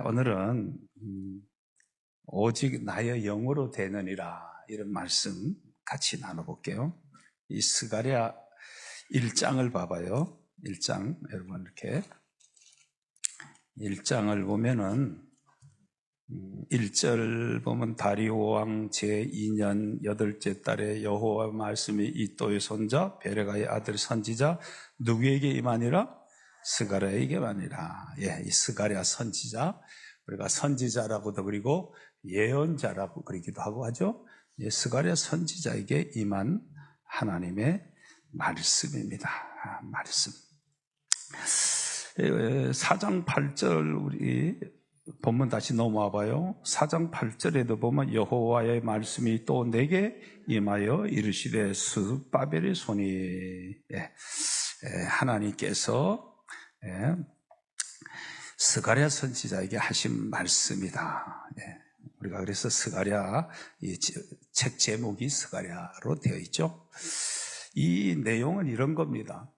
오늘은 오직 나의 영으로 되느니라 이런 말씀 같이 나눠볼게요. 이 스가랴 1장을 봐봐요. 1장 여러분 이렇게 1장을 보면은 1절 보면 다리오 왕 제2년 8째 달에 여호와 말씀이 이또의 손자 베레가의 아들 선지자 누구에게 임하니라? 스가랴에게만이라. 이 스가랴 선지자, 우리가 선지자라고도 그리고 예언자라고 그러기도 하고 하죠. 스가랴 선지자에게 임한 하나님의 말씀입니다. 말씀. 4장 8절 우리 본문 다시 넘어와 봐요. 4장 8절에도 보면 여호와의 말씀이 또 내게 임하여 이르시되 스룹바벨의 손이 하나님께서 스가랴 선지자에게 하신 말씀이다. 우리가 그래서 스가랴 이 책 제목이 스가랴로 되어 있죠. 이 내용은 이런 겁니다.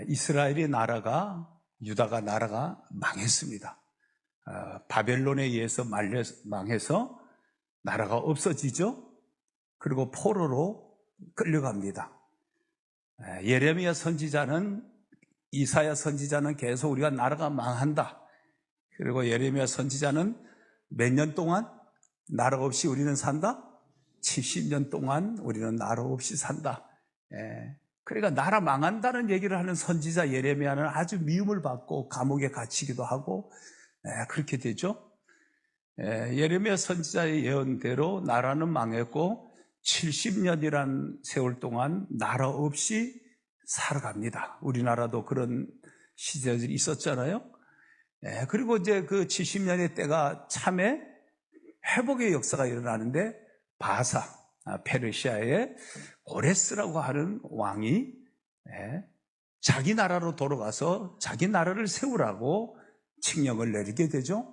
이스라엘의 나라가 유다가 나라가 망했습니다. 바벨론에 의해서 망해서 나라가 없어지죠. 그리고 포로로 끌려갑니다. 예레미야 선지자는 이사야 선지자는 계속 우리가 나라가 망한다. 그리고 예레미야 선지자는 몇 년 동안 나라 없이 우리는 산다? 70년 동안 우리는 나라 없이 산다. 그러니까 나라 망한다는 얘기를 하는 선지자 예레미야는 아주 미움을 받고 감옥에 갇히기도 하고 그렇게 되죠. 예레미야 선지자의 예언대로 나라는 망했고 70년이란 세월 동안 나라 없이 살아갑니다. 우리나라도 그런 시절이 있었잖아요. 그리고 이제 그 70년의 때가 참에 회복의 역사가 일어나는데 바사, 페르시아의 고레스라고 하는 왕이 자기 나라로 돌아가서 자기 나라를 세우라고 칙령을 내리게 되죠.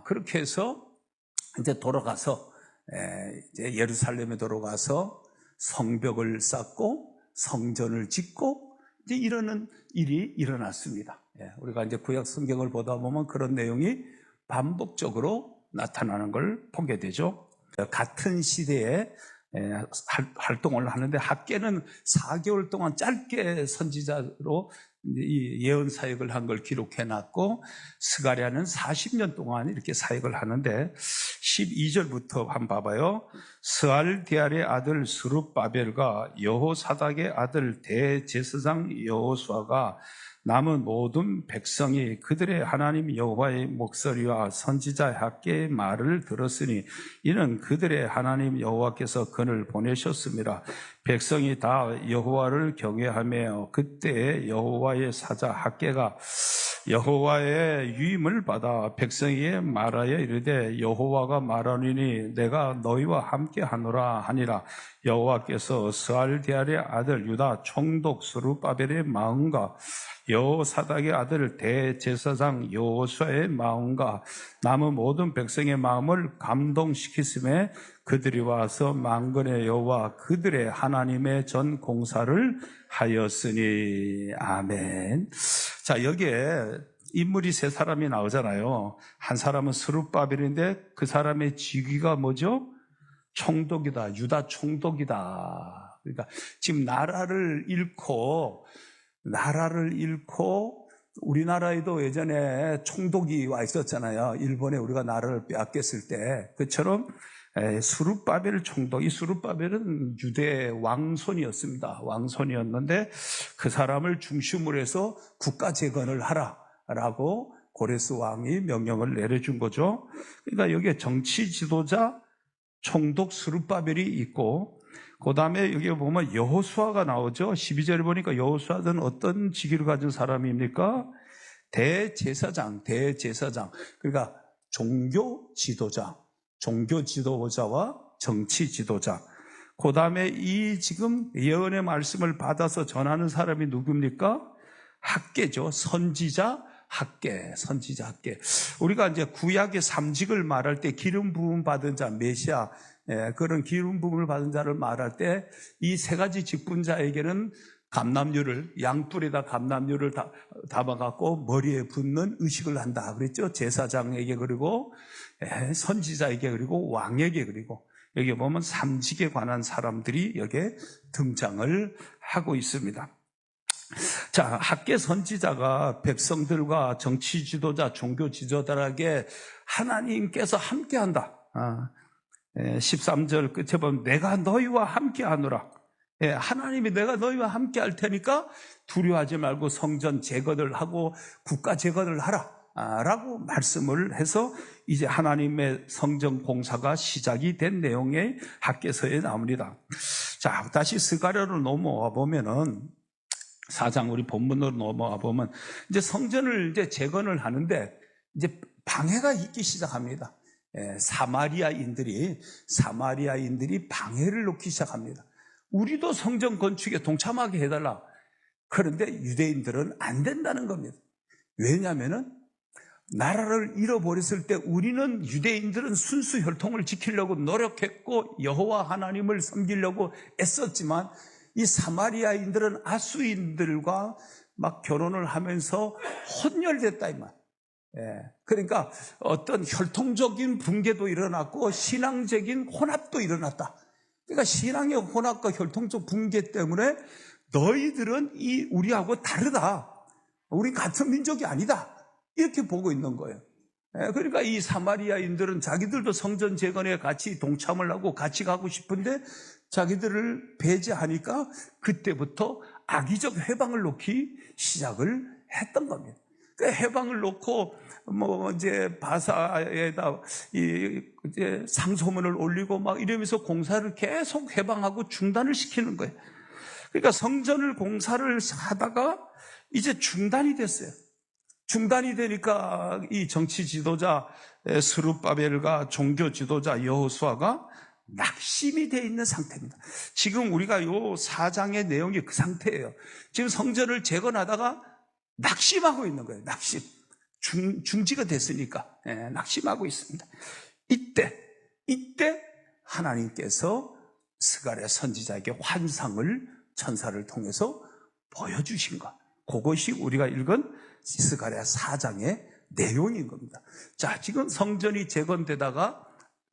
그렇게 해서 이제 돌아가서 이제 예루살렘에 돌아가서 성벽을 쌓고 성전을 짓고 이제 이러는 일이 일어났습니다. 우리가 이제 구약 성경을 보다 보면 그런 내용이 반복적으로 나타나는 걸 보게 되죠. 같은 시대에 활동을 하는데 학계는 4개월 동안 짧게 선지자로 이 예언 사역을 한 걸 기록해놨고 스가랴는 40년 동안 이렇게 사역을 하는데 12절부터 한번 봐봐요. 스알디알의 아들 스룹바벨과 여호사닥의 아들 대제사장 여호수아가 남은 모든 백성이 그들의 하나님 여호와의 목소리와 선지자 학계의 말을 들었으니 이는 그들의 하나님 여호와께서 그를 보내셨습니다. 백성이 다 여호와를 경외하며 그때 여호와의 사자 학계가 여호와의 유임을 받아 백성에게 말하여 이르되 여호와가 말하노니 내가 너희와 함께 하노라 하니라. 여호와께서 스알디알의 아들 유다 총독 스룹바벨의 마음과 여호사닥의 아들 대제사장 여호수아의 마음과 남은 모든 백성의 마음을 감동시키심에 그들이 와서 만군의 여호와 그들의 하나님의 전 공사를 하였으니. 아멘. 자, 여기에 인물이 세 사람이 나오잖아요. 한 사람은 스룹바벨인데 그 사람의 직위가 뭐죠? 총독이다. 유다 총독이다. 그러니까 지금 나라를 잃고 우리나라에도 예전에 총독이 와 있었잖아요. 일본에 우리가 나라를 빼앗겼을 때. 그처럼 스룹바벨 총독, 이 스룹바벨은 유대 왕손이었습니다. 왕손이었는데 그 사람을 중심으로 해서 국가 재건을 하라라고 고레스 왕이 명령을 내려준 거죠. 그러니까 여기에 정치 지도자 총독 스룹바벨이 있고 그 다음에 여기 보면 여호수아가 나오죠. 12절에 보니까 여호수아는 어떤 직위를 가진 사람입니까? 대제사장. 그러니까 종교 지도자와 정치 지도자. 그 다음에 이 지금 예언의 말씀을 받아서 전하는 사람이 누굽니까? 학계죠. 선지자 학계. 우리가 이제 구약의 삼직을 말할 때 기름 부음 받은 자, 메시아, 그런 기름 부음을 받은 자를 말할 때 이 세 가지 직분자에게는 감람유를, 양뿔에다 감람유를 담아갖고 머리에 붓는 의식을 한다 그랬죠. 제사장에게, 그리고 선지자에게, 그리고 왕에게, 그리고 여기 보면 삼직에 관한 사람들이 여기에 등장을 하고 있습니다. 자, 학개 선지자가 백성들과 정치 지도자, 종교 지도자에게 하나님께서 함께한다. 13절 끝에 보면 내가 너희와 함께하노라. 하나님이 내가 너희와 함께할 테니까 두려워하지 말고 성전 재건을 하고 국가 재건을 하라 라고 말씀을 해서 이제 하나님의 성전 공사가 시작이 된 내용의 학개서에 나옵니다. 자, 다시 스가랴로 넘어와 보면은 4장 우리 본문으로 넘어와 보면 이제 성전을 이제 재건을 하는데 이제 방해가 있기 시작합니다. 사마리아인들이 방해를 놓기 시작합니다. 우리도 성전 건축에 동참하게 해달라. 그런데 유대인들은 안 된다는 겁니다. 왜냐하면은 나라를 잃어버렸을 때 우리는 유대인들은 순수 혈통을 지키려고 노력했고 여호와 하나님을 섬기려고 애썼지만 이 사마리아인들은 아수인들과 막 결혼을 하면서 혼혈됐다 이 말. 그러니까 어떤 혈통적인 붕괴도 일어났고 신앙적인 혼합도 일어났다. 그러니까 신앙의 혼합과 혈통적 붕괴 때문에 너희들은 우리하고 다르다. 우리 같은 민족이 아니다. 이렇게 보고 있는 거예요. 그러니까 이 사마리아인들은 자기들도 성전 재건에 같이 동참을 하고 같이 가고 싶은데 자기들을 배제하니까 그때부터 악의적 해방을 놓기 시작을 했던 겁니다. 그 해방을 놓고 이제 바사에다 이제 상소문을 올리고 막 이러면서 공사를 계속 해방하고 중단을 시키는 거예요. 그러니까 성전을 공사를 하다가 이제 중단이 됐어요. 중단이 되니까 이 정치 지도자 스룹바벨과 종교 지도자 여호수아가 낙심이 되어 있는 상태입니다. 지금 우리가 요 4장의 내용이 그 상태예요. 지금 성전을 재건하다가 낙심하고 있는 거예요. 낙심. 중지가 됐으니까 낙심하고 있습니다. 이때 하나님께서 스가랴 선지자에게 환상을 천사를 통해서 보여주신 것. 그것이 우리가 읽은 스가랴 4장의 내용인 겁니다. 자, 지금 성전이 재건되다가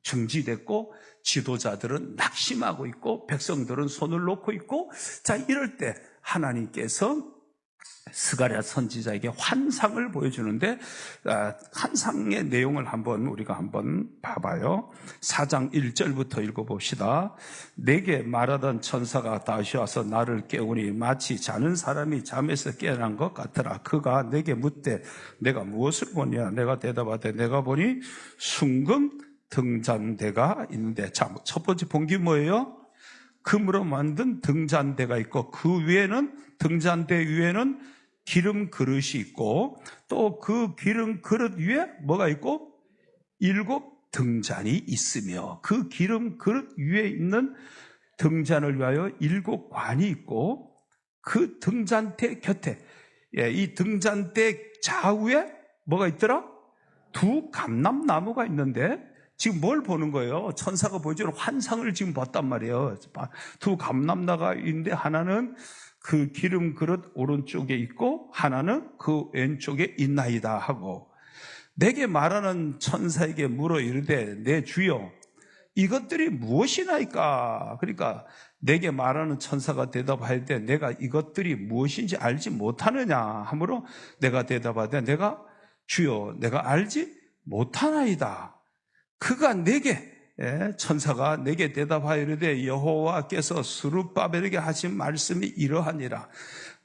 중지됐고 지도자들은 낙심하고 있고 백성들은 손을 놓고 있고, 자, 이럴 때 하나님께서 스가랴 선지자에게 환상을 보여주는데 환상의 내용을 우리가 한번 봐봐요. 4장 1절부터 읽어봅시다. 내게 말하던 천사가 다시 와서 나를 깨우니 마치 자는 사람이 잠에서 깨어난 것 같더라. 그가 내게 묻되 내가 무엇을 보냐? 내가 대답하되 내가 보니 순금 등잔대가 있는데, 자, 첫 번째 본 게 뭐예요? 금으로 만든 등잔대가 있고 그 위에는, 등잔대 위에는 기름 그릇이 있고 또 그 기름 그릇 위에 뭐가 있고 7 등잔이 있으며 그 기름 그릇 위에 있는 등잔을 위하여 7 관이 있고 그 등잔대 곁에, 이 등잔대 좌우에 뭐가 있더라? 2 감람나무가 있는데 지금 뭘 보는 거예요? 천사가 보여주는 환상을 지금 봤단 말이에요. 2 감람나무가 있는데 하나는 그 기름 그릇 오른쪽에 있고 하나는 그 왼쪽에 있나이다 하고, 내게 말하는 천사에게 물어 이르되 내 주여 이것들이 무엇이나이까? 그러니까 내게 말하는 천사가 대답할 때 내가 이것들이 무엇인지 알지 못하느냐 하므로 내가 대답하되 내가 주여 내가 알지 못하나이다. 그가 내게, 천사가 내게 대답하여 이르되 여호와께서 스룹바벨에게 하신 말씀이 이러하니라.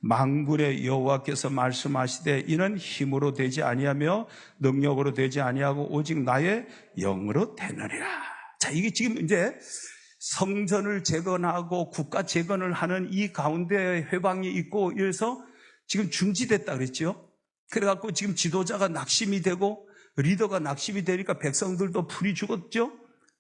만군의 여호와께서 말씀하시되 이는 힘으로 되지 아니하며 능력으로 되지 아니하고 오직 나의 영으로 되느니라. 자, 이게 지금 이제 성전을 재건하고 국가 재건을 하는 이 가운데 회방이 있고 이래서 지금 중지됐다 그랬죠. 그래갖고 지금 지도자가 낙심이 되고 리더가 낙심이 되니까 백성들도 풀이 죽었죠.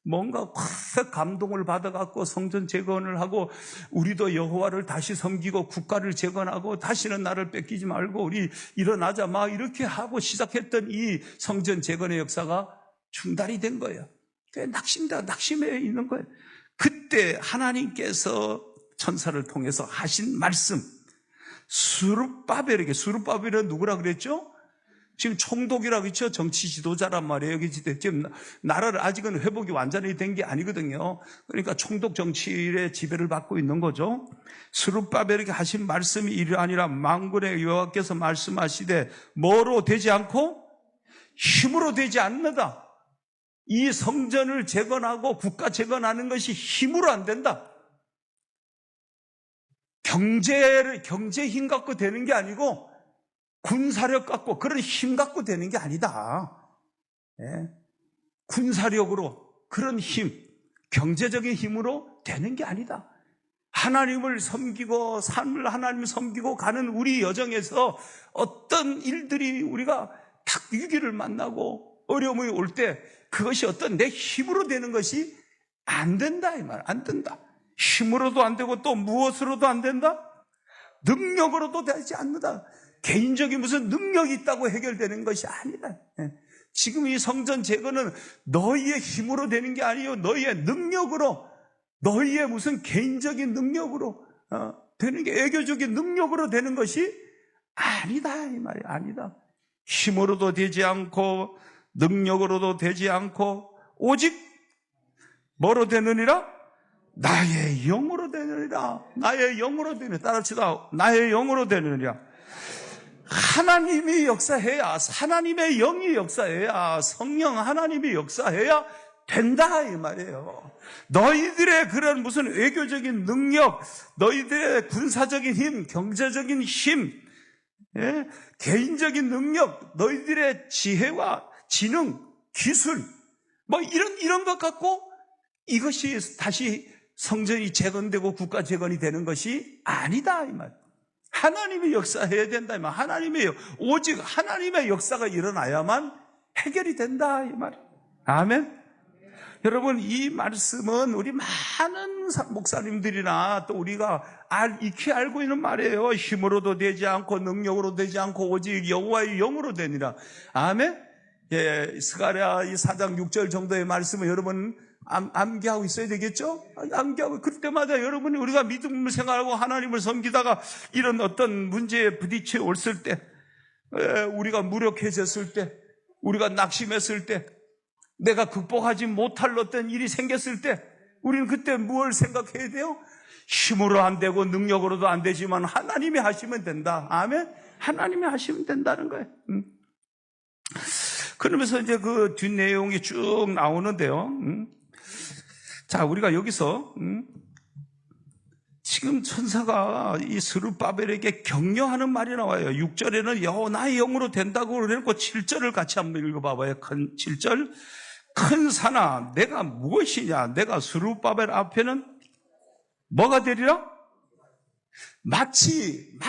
뭔가 확 감동을 받아갖고 성전 재건을 하고 우리도 여호와를 다시 섬기고 국가를 재건하고 다시는 나를 뺏기지 말고 우리 일어나자 막 이렇게 하고 시작했던 이 성전 재건의 역사가 중단이 된 거예요. 낙심해 있는 거예요. 그때 하나님께서 천사를 통해서 하신 말씀, 스룹바벨에게, 스룹바벨은 누구라 그랬죠? 지금 총독이라고 했죠? 정치 지도자란 말이에요. 여기 지금 나라를 아직은 회복이 완전히 된 게 아니거든요. 그러니까 총독 정치의 지배를 받고 있는 거죠. 스룹바벨에게 하신 말씀이 이러하니라. 만군의 여호와께서 말씀하시되 뭐로 되지 않고 힘으로 되지 않는다. 이 성전을 재건하고 국가 재건하는 것이 힘으로 안 된다. 경제 힘 갖고 되는 게 아니고 군사력 갖고 그런 힘 갖고 되는 게 아니다. 예. 군사력으로 그런 힘, 경제적인 힘으로 되는 게 아니다. 하나님을 섬기고 삶을 하나님을 섬기고 가는 우리 여정에서 어떤 일들이 우리가 탁 위기를 만나고 어려움이 올 때 그것이 어떤 내 힘으로 되는 것이 안 된다 이 말. 안 된다. 힘으로도 안 되고 또 무엇으로도 안 된다? 능력으로도 되지 않는다. 개인적인 무슨 능력이 있다고 해결되는 것이 아니다. 지금 이 성전 재건은 너희의 힘으로 되는 게 아니에요. 너희의 능력으로, 너희의 무슨 개인적인 능력으로 되는 게, 애교적인 능력으로 되는 것이 아니다 이 말이야. 아니다. 힘으로도 되지 않고 능력으로도 되지 않고 오직 뭐로 되느니라? 나의 영으로 되느니라. 나의 영으로 되느니라. 따라합시다. 나의 영으로 되느니라. 하나님이 역사해야, 하나님의 영이 역사해야, 성령 하나님이 역사해야 된다 이 말이에요. 너희들의 그런 무슨 외교적인 능력, 너희들의 군사적인 힘, 경제적인 힘, 예? 개인적인 능력, 너희들의 지혜와 지능, 기술, 뭐 이런 것 갖고 이것이 다시 성전이 재건되고 국가 재건이 되는 것이 아니다 이 말. 하나님이 역사해야 된다 이 말. 오직 하나님의 역사가 일어나야만 해결이 된다 이 말. 아멘. 여러분, 이 말씀은 우리 많은 목사님들이나 또 우리가 익히 알고 있는 말이에요. 힘으로도 되지 않고 능력으로 되지 않고 오직 여호와의 영으로 되니라. 아멘. 예, 스가랴 4장 6절 정도의 말씀을 여러분 암기하고 있어야 되겠죠? 암기하고 그때마다 여러분이 우리가 믿음을 생활하고 하나님을 섬기다가 이런 어떤 문제에 부딪혀 올을 때, 우리가 무력해졌을 때, 우리가 낙심했을 때, 내가 극복하지 못할 어떤 일이 생겼을 때 우리는 그때 뭘 생각해야 돼요? 힘으로 안 되고 능력으로도 안 되지만 하나님이 하시면 된다. 아멘? 하나님이 하시면 된다는 거예요. 그러면서 이제 그 뒷내용이 쭉 나오는데요. 자, 우리가 여기서 지금 천사가 이 스룹바벨에게 격려하는 말이 나와요. 6절에는 나의 영으로 된다고 그래놓고 7절을 같이 한번 읽어봐봐요. 7절. 큰 산아, 내가 무엇이냐? 내가 스룹바벨 앞에는 뭐가 되리라? 마치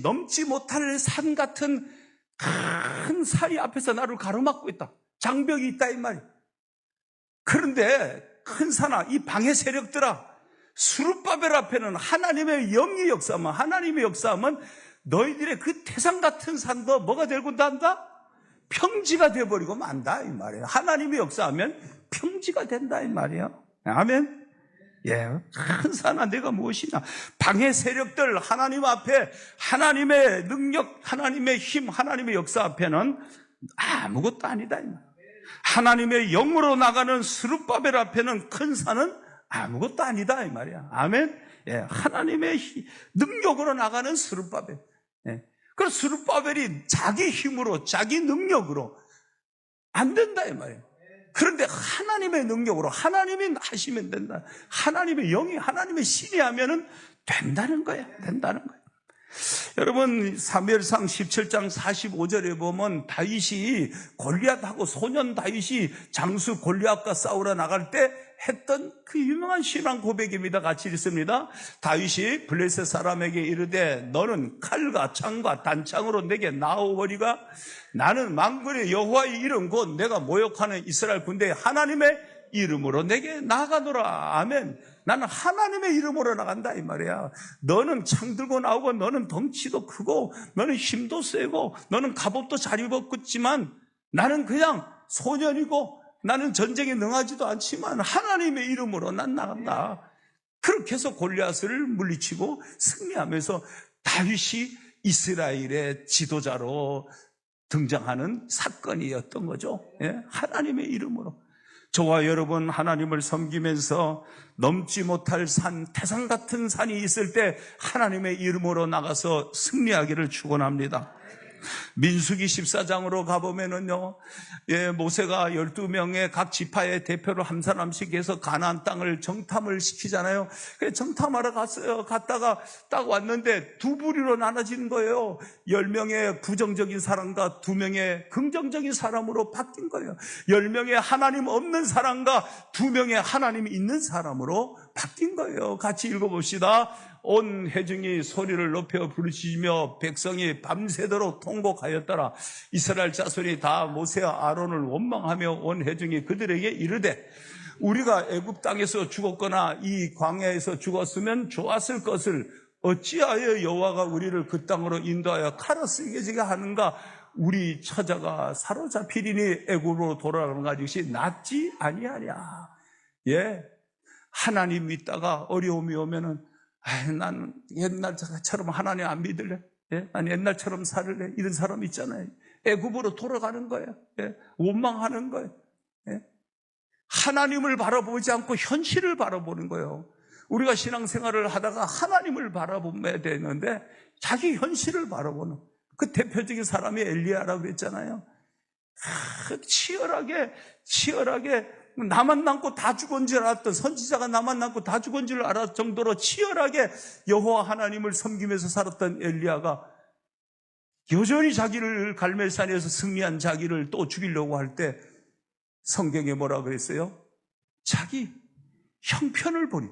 넘지 못할 산 같은 큰 산이 앞에서 나를 가로막고 있다. 장벽이 있다 이 말이야. 그런데 큰 산아, 이 방해 세력들아, 스룹바벨 앞에는 하나님의 영이 역사하면, 하나님의 역사하면 너희들의 그 태산 같은 산도 뭐가 되고 난다? 평지가 되어버리고 만다 이 말이에요. 하나님의 역사하면 평지가 된다 이 말이에요. 아멘. 예, 큰 산아 내가 무엇이냐? 방해 세력들 하나님 앞에 하나님의 능력, 하나님의 힘, 하나님의 역사 앞에는 아무것도 아니다 이 말이에요. 하나님의 영으로 나가는 스룹바벨 앞에는 큰 산은 아무것도 아니다 이 말이야. 아멘. 예, 하나님의 능력으로 나가는 스룹바벨. 예. 그 스룹바벨이 자기 힘으로, 자기 능력으로 안 된다 이 말이에요. 그런데 하나님의 능력으로 하나님이 하시면 된다. 하나님의 영이, 하나님의 신이 하면은 된다는 거예요. 된다는 거예요. 여러분, 사무엘상 17장 45절에 보면 다윗이 골리앗하고 소년 다윗이 장수 골리앗과 싸우러 나갈 때 했던 그 유명한 신앙 고백입니다. 같이 읽습니다. 다윗이 블레셋 사람에게 이르되 너는 칼과 창과 단창으로 내게 나오거리가 나는 만군의 여호와의 이름 곧 내가 모욕하는 이스라엘 군대의 하나님의 이름으로 내게 나가노라. 아멘. 나는 하나님의 이름으로 나간다 이 말이야. 너는 창 들고 나오고 너는 덩치도 크고 너는 힘도 세고 너는 갑옷도 잘 입었겠지만 나는 그냥 소년이고 나는 전쟁에 능하지도 않지만 하나님의 이름으로 난 나간다. 그렇게 해서 골리앗을 물리치고 승리하면서 다윗이 이스라엘의 지도자로 등장하는 사건이었던 거죠. 예? 하나님의 이름으로. 저와 여러분 하나님을 섬기면서 넘지 못할 산, 태산 같은 산이 있을 때 하나님의 이름으로 나가서 승리하기를 축원합니다. 민수기 14장으로 가보면은요, 모세가 12명의 각 지파의 대표를 한 사람씩 해서 가나안 땅을 정탐을 시키잖아요. 그래서 정탐하러 갔어요. 갔다가 딱 왔는데 두 부류로 나눠지는 거예요. 10명의 부정적인 사람과 2명의 긍정적인 사람으로 바뀐 거예요. 10명의 하나님 없는 사람과 2명의 하나님이 있는 사람으로 바뀐 거예요. 같이 읽어봅시다. 온 회중이 소리를 높여 부르짖으며 백성이 밤새도록 통곡하였더라. 이스라엘 자손이 다 모세와 아론을 원망하며 온 회중이 그들에게 이르되 우리가 애굽 땅에서 죽었거나 이 광야에서 죽었으면 좋았을 것을 어찌하여 여호와가 우리를 그 땅으로 인도하여 칼로 쓰게 하는가? 우리 처자가 사로잡히리니 애굽으로 돌아가는 것이 낫지 아니하냐. 예, 하나님 믿다가 어려움이 오면은 난 옛날처럼 하나님 안 믿을래. 예? 난 옛날처럼 살을래. 이런 사람 있잖아요. 애굽으로 돌아가는 거예요. 예? 원망하는 거예요. 예? 하나님을 바라보지 않고 현실을 바라보는 거예요. 우리가 신앙생활을 하다가 하나님을 바라보면 되는데 자기 현실을 바라보는 그 대표적인 사람이 엘리야라고 그랬잖아요. 치열하게 나만 남고 다 죽은 줄 알았던 선지자가 나만 남고 다 죽은 줄 알았을 정도로 치열하게 여호와 하나님을 섬기면서 살았던 엘리야가 여전히 자기를 갈멜산에서 승리한 자기를 또 죽이려고 할 때 성경에 뭐라 그랬어요? 자기 형편을 보니,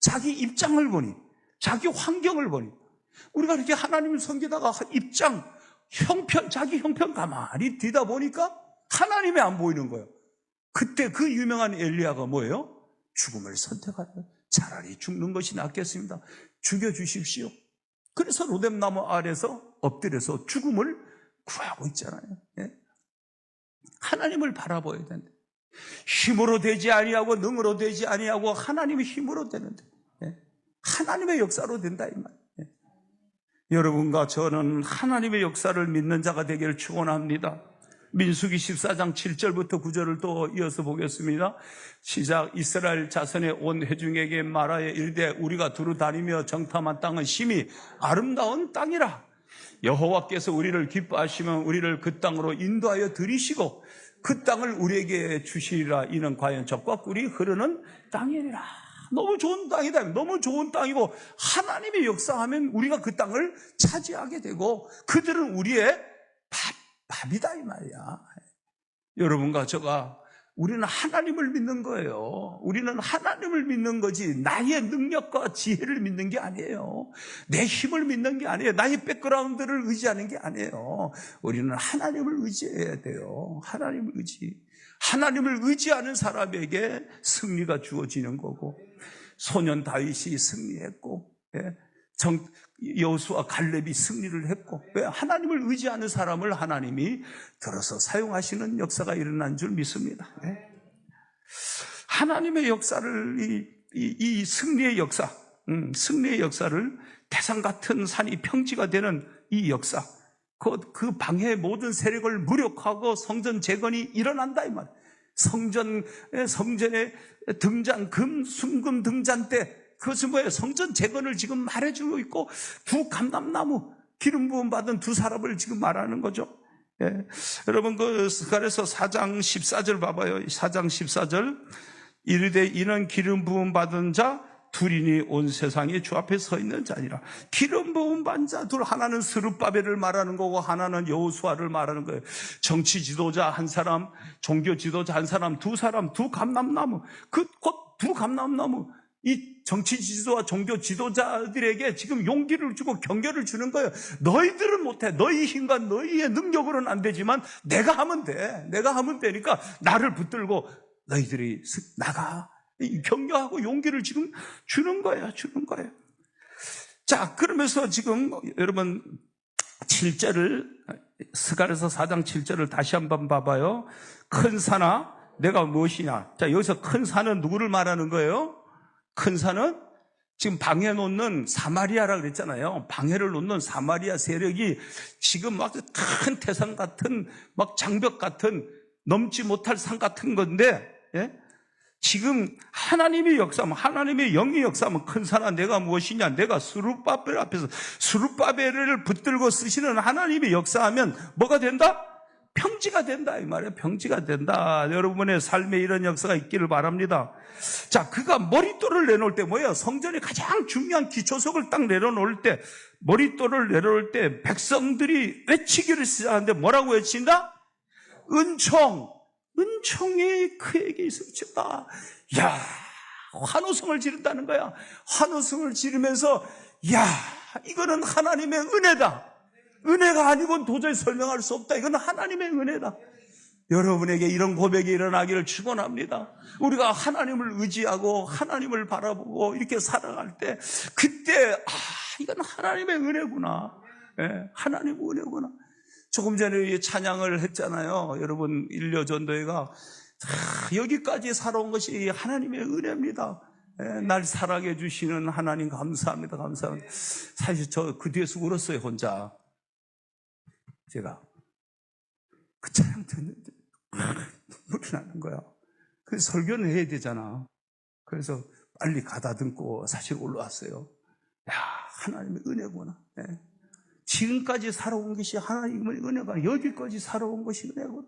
자기 입장을 보니, 자기 환경을 보니, 우리가 이렇게 하나님을 섬기다가 입장, 형편, 자기 형편 가만히 뒤다 보니까 하나님이 안 보이는 거예요. 그때 그 유명한 엘리야가 뭐예요? 죽음을 선택하는, 차라리 죽는 것이 낫겠습니다. 죽여주십시오. 그래서 로뎀나무 아래서 엎드려서 죽음을 구하고 있잖아요. 예? 하나님을 바라봐야 된다. 힘으로 되지 아니하고 능으로 되지 아니하고 하나님의 힘으로 되는데, 예? 하나님의 역사로 된다 이 말. 예? 여러분과 저는 하나님의 역사를 믿는 자가 되기를 축원합니다. 민수기 14장 7절부터 9절을 또 이어서 보겠습니다. 시작. 이스라엘 자손의 온 회중에게 말하여 이르되 우리가 두루 다니며 정탐한 땅은 심히 아름다운 땅이라. 여호와께서 우리를 기뻐하시면 우리를 그 땅으로 인도하여 들이시고 그 땅을 우리에게 주시리라. 이는 과연 젖과 꿀이 흐르는 땅이니라. 너무 좋은 땅이다. 너무 좋은 땅이고 하나님의 역사하면 우리가 그 땅을 차지하게 되고 그들은 우리의 밥이다 이 말이야. 여러분과 저가 우리는 하나님을 믿는 거예요. 우리는 하나님을 믿는 거지 나의 능력과 지혜를 믿는 게 아니에요. 내 힘을 믿는 게 아니에요. 나의 백그라운드를 의지하는 게 아니에요. 우리는 하나님을 의지해야 돼요. 하나님을 의지하는 사람에게 승리가 주어지는 거고, 소년 다윗이 승리했고, 여호수아 갈렙이 승리를 했고, 왜? 하나님을 의지하는 사람을 하나님이 들어서 사용하시는 역사가 일어난 줄 믿습니다. 네? 하나님의 역사를 이 승리의 역사, 승리의 역사를 태산 같은 산이 평지가 되는 이 역사, 그 방해의 모든 세력을 무력화하고 성전 재건이 일어난다 이 말. 성전의 등잔, 순금 등잔 때 그것은 뭐예요? 성전 재건을 지금 말해주고 있고, 두 감람나무 기름 부음 받은 두 사람을 지금 말하는 거죠. 예. 여러분 그 스가랴서 4장 14절 봐봐요. 4장 14절. 이르되 이는 기름 부음 받은 자 둘이니 온 세상에 주 앞에 서 있는 자니라. 기름 부음 받은 자 둘, 하나는 스룹바벨을 말하는 거고 하나는 여호수아를 말하는 거예요. 정치 지도자 한 사람, 종교 지도자 한 사람, 두 감람나무. 곧 두 감람나무. 이 정치 지도와 종교 지도자들에게 지금 용기를 주고 경계를 주는 거예요. 너희들은 못해. 너희 힘과 너희의 능력으로는 안 되지만 내가 하면 돼. 내가 하면 되니까 나를 붙들고 너희들이 나가. 격려하고 용기를 지금 주는 거예요. 자, 그러면서 지금 여러분 7절을, 스가랴서 4장 7절을 다시 한번 봐봐요. 큰 산아 내가 무엇이냐. 자, 여기서 큰 산은 누구를 말하는 거예요? 큰 산은 지금 방해 놓는 사마리아라 그랬잖아요. 방해를 놓는 사마리아 세력이 지금 막 큰 태산 같은, 막 장벽 같은, 넘지 못할 산 같은 건데, 예? 지금 하나님의 역사하면, 하나님의 영의 역사하면 큰 산아 내가 무엇이냐? 내가 스룹바벨 앞에서 스룹바벨을 붙들고 쓰시는 하나님의 역사하면 뭐가 된다? 평지가 된다 이 말이에요. 평지가 된다. 여러분의 삶에 이런 역사가 있기를 바랍니다. 자, 그가 머릿돌을 내놓을 때 뭐예요? 성전의 가장 중요한 기초석을 딱 내려놓을 때, 머릿돌을 내려놓을 때 백성들이 외치기를 시작하는데 뭐라고 외친다? 은총이 그에게 있었다. 야, 환호성을 지른다는 거야. 환호성을 지르면서 야, 이거는 하나님의 은혜다. 은혜가 아니고는 도저히 설명할 수 없다. 이건 하나님의 은혜다. 여러분에게 이런 고백이 일어나기를 축원합니다. 우리가 하나님을 의지하고 하나님을 바라보고 이렇게 살아갈 때 그때 이건 하나님의 은혜구나. 예, 하나님의 은혜구나. 조금 전에 찬양을 했잖아요. 여러분 일려전도회가 여기까지 살아온 것이 하나님의 은혜입니다. 예, 날 사랑해 주시는 하나님 감사합니다. 감사합니다. 사실 저 그 뒤에서 울었어요. 혼자. 제가 그 찬양 듣는데 눈물이 나는 거야. 그래서 설교는 해야 되잖아. 그래서 빨리 가다듬고 사실 올라왔어요. 야, 하나님의 은혜구나. 네. 지금까지 살아온 것이 하나님의 은혜가 여기까지 살아온 것이 은혜구나.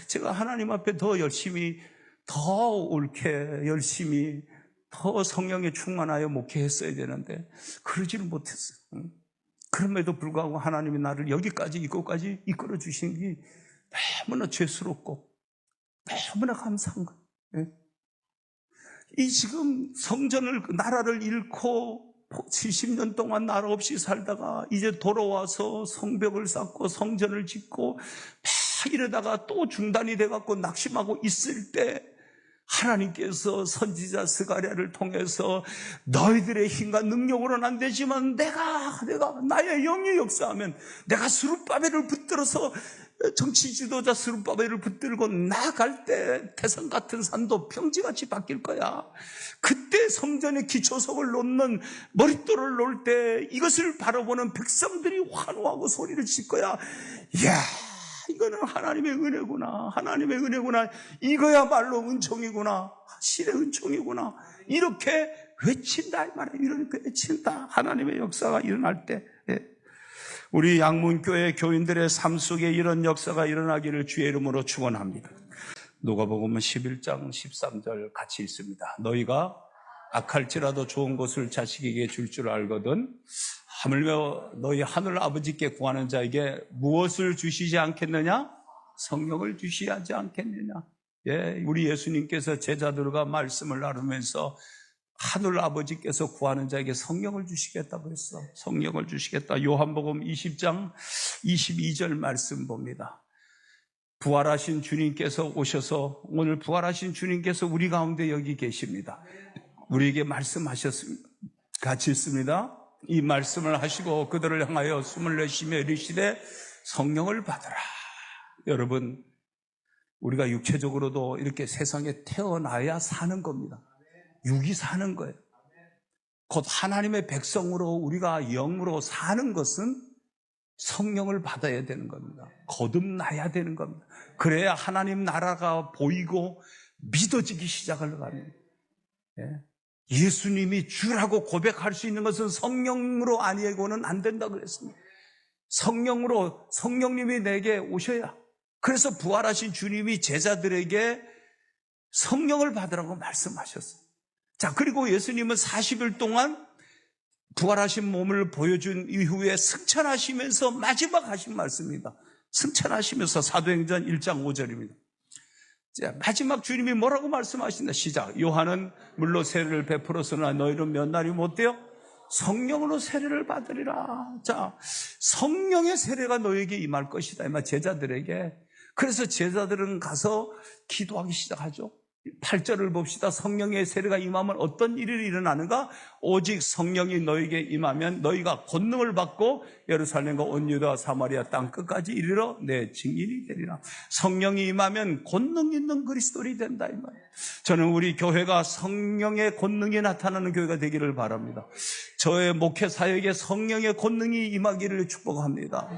제가 하나님 앞에 더 열심히, 더 옳게 열심히, 더 성령에 충만하여 목회했어야 되는데 그러지는 못했어요. 그럼에도 불구하고 하나님이 나를 여기까지 이곳까지 이끌어 주신 게 너무나 죄스럽고 너무나 감사한 거예요. 네. 이 지금 성전을 나라를 잃고 70년 동안 나라 없이 살다가 이제 돌아와서 성벽을 쌓고 성전을 짓고 막 이러다가 또 중단이 돼갖고 낙심하고 있을 때 하나님께서 선지자 스가랴를 통해서 너희들의 힘과 능력으로는 안 되지만 내가 나의 영의 역사하면 내가 스룹바벨을 붙들어서 정치 지도자 스룹바벨을 붙들고 나아갈 때 태산 같은 산도 평지같이 바뀔 거야. 그때 성전의 기초석을 놓는 머릿돌을 놓을 때 이것을 바라보는 백성들이 환호하고 소리를 칠 거야. 이야, 이거는 하나님의 은혜구나. 하나님의 은혜구나. 이거야말로 은총이구나. 실의 은총이구나. 이렇게 외친다 이 말이에요. 이렇게 외친다. 하나님의 역사가 일어날 때 우리 양문교회 교인들의 삶 속에 이런 역사가 일어나기를 주의 이름으로 축원합니다. 누가복음 11장 13절 같이 있습니다. 너희가 악할지라도 좋은 것을 자식에게 줄 줄 알거든 하물며 너희 하늘 아버지께 구하는 자에게 무엇을 주시지 않겠느냐? 성령을 주시지 않겠느냐? 예, 우리 예수님께서 제자들과 말씀을 나누면서 하늘 아버지께서 구하는 자에게 성령을 주시겠다고 했어. 성령을 주시겠다. 요한복음 20장 22절 말씀 봅니다. 부활하신 주님께서 오셔서 오늘 부활하신 주님께서 우리 가운데 여기 계십니다. 우리에게 말씀하셨습니다. 같이 있습니다. 이 말씀을 하시고 그들을 향하여 숨을 내쉬며 이르시되 성령을 받으라. 여러분, 우리가 육체적으로도 이렇게 세상에 태어나야 사는 겁니다. 육이 사는 거예요. 곧 하나님의 백성으로 우리가 영으로 사는 것은 성령을 받아야 되는 겁니다. 거듭나야 되는 겁니다. 그래야 하나님 나라가 보이고 믿어지기 시작을 합니다. 예수님이 주라고 고백할 수 있는 것은 성령으로 아니고는 안 된다고 그랬습니다. 성령님이 내게 오셔야. 그래서 부활하신 주님이 제자들에게 성령을 받으라고 말씀하셨어요. 자, 그리고 예수님은 40일 동안 부활하신 몸을 보여준 이후에 승천하시면서 마지막 하신 말씀입니다. 승천하시면서 사도행전 1장 5절입니다. 자, 마지막 주님이 뭐라고 말씀하신다. 시작. 요한은 물로 세례를 베풀었으나 너희는 몇 날이 못 되어 성령으로 세례를 받으리라. 자, 성령의 세례가 너에게 임할 것이다. 제자들에게. 그래서 제자들은 가서 기도하기 시작하죠. 8절을 봅시다. 성령의 세례가 임하면 어떤 일이 일어나는가? 오직 성령이 너에게 임하면 너희가 권능을 받고 예루살렘과 온 유다와 사마리아 땅 끝까지 이르러 내 증인이 되리라. 성령이 임하면 권능 있는 그리스도인이 된다 이 말이에요. 저는 우리 교회가 성령의 권능이 나타나는 교회가 되기를 바랍니다. 저의 목회 사역에 성령의 권능이 임하기를 축복합니다.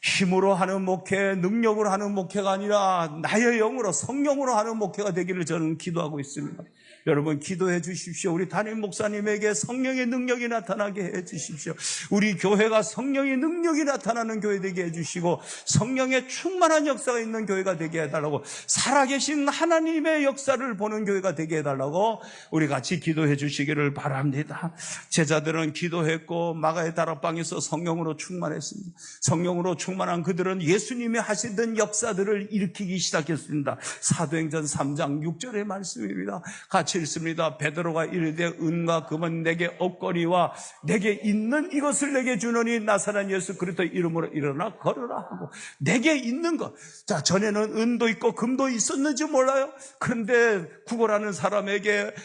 힘으로 하는 목회, 능력으로 하는 목회가 아니라 나의 영으로, 성령으로 하는 목회가 되기를 저는 기도하고 있습니다. 여러분 기도해 주십시오. 우리 담임 목사님에게 성령의 능력이 나타나게 해 주십시오. 우리 교회가 성령의 능력이 나타나는 교회 되게 해 주시고 성령의 충만한 역사가 있는 교회가 되게 해달라고, 살아계신 하나님의 역사를 보는 교회가 되게 해달라고 우리 같이 기도해 주시기를 바랍니다. 제자들은 기도했고 마가의 다락방에서 성령으로 충만했습니다. 성령으로 충만한 그들은 예수님이 하시던 역사들을 일으키기 시작했습니다. 사도행전 3장 6절의 말씀입니다. 같이 읽습니다. 베드로가 이르되 은과 금은 내게 없거니와 내게 있는 이것을 내게 주노니 나사렛 예수 그리스도의 이름으로 일어나 걸으라 하고, 내게 있는 것. 자, 전에는 은도 있고 금도 있었는지 몰라요. 그런데 구걸하는 사람에게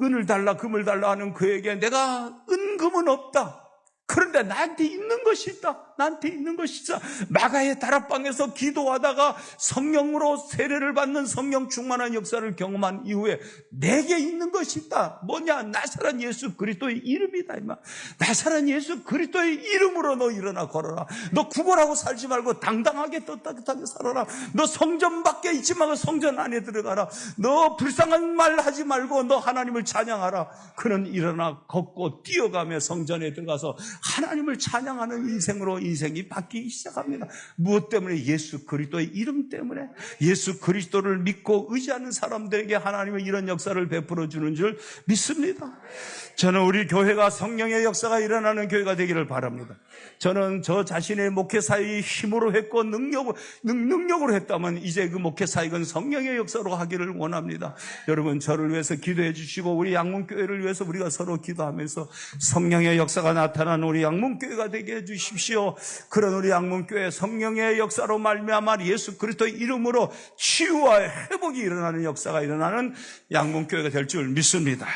은을 달라 금을 달라 하는 그에게 내가 은금은 없다. 그런데 나한테 있는 것이 있다. 나한테 있는 것이 있다. 마가의 다락방에서 기도하다가 성령으로 세례를 받는 성령 충만한 역사를 경험한 이후에 내게 있는 것이 있다. 뭐냐? 나사렛 예수 그리스도의 이름이다. 이마. 나사렛 예수 그리스도의 이름으로 너 일어나 걸어라. 너 구걸하고 살지 말고 당당하게 떳떳하게 살아라. 너 성전 밖에 있지 말고 성전 안에 들어가라. 너 불쌍한 말 하지 말고 너 하나님을 찬양하라. 그는 일어나 걷고 뛰어가며 성전에 들어가서 하나님을 찬양하는 인생이 바뀌기 시작합니다. 무엇 때문에? 예수 그리스도의 이름 때문에. 예수 그리스도를 믿고 의지하는 사람들에게 하나님은 이런 역사를 베풀어 주는 줄 믿습니다. 저는 우리 교회가 성령의 역사가 일어나는 교회가 되기를 바랍니다. 저는 저 자신의 목회 사역이 힘으로 했고 능력으로 했다면 이제 그 목회 사역은 성령의 역사로 하기를 원합니다. 여러분 저를 위해서 기도해 주시고 우리 양문교회를 위해서 우리가 서로 기도하면서 성령의 역사가 나타나는 우리 양문교회가 되게 해 주십시오. 그런 우리 양문교회 성령의 역사로 말미암아 예수 그리스도의 이름으로 치유와 회복이 일어나는 역사가 일어나는 양문교회가 될 줄 믿습니다.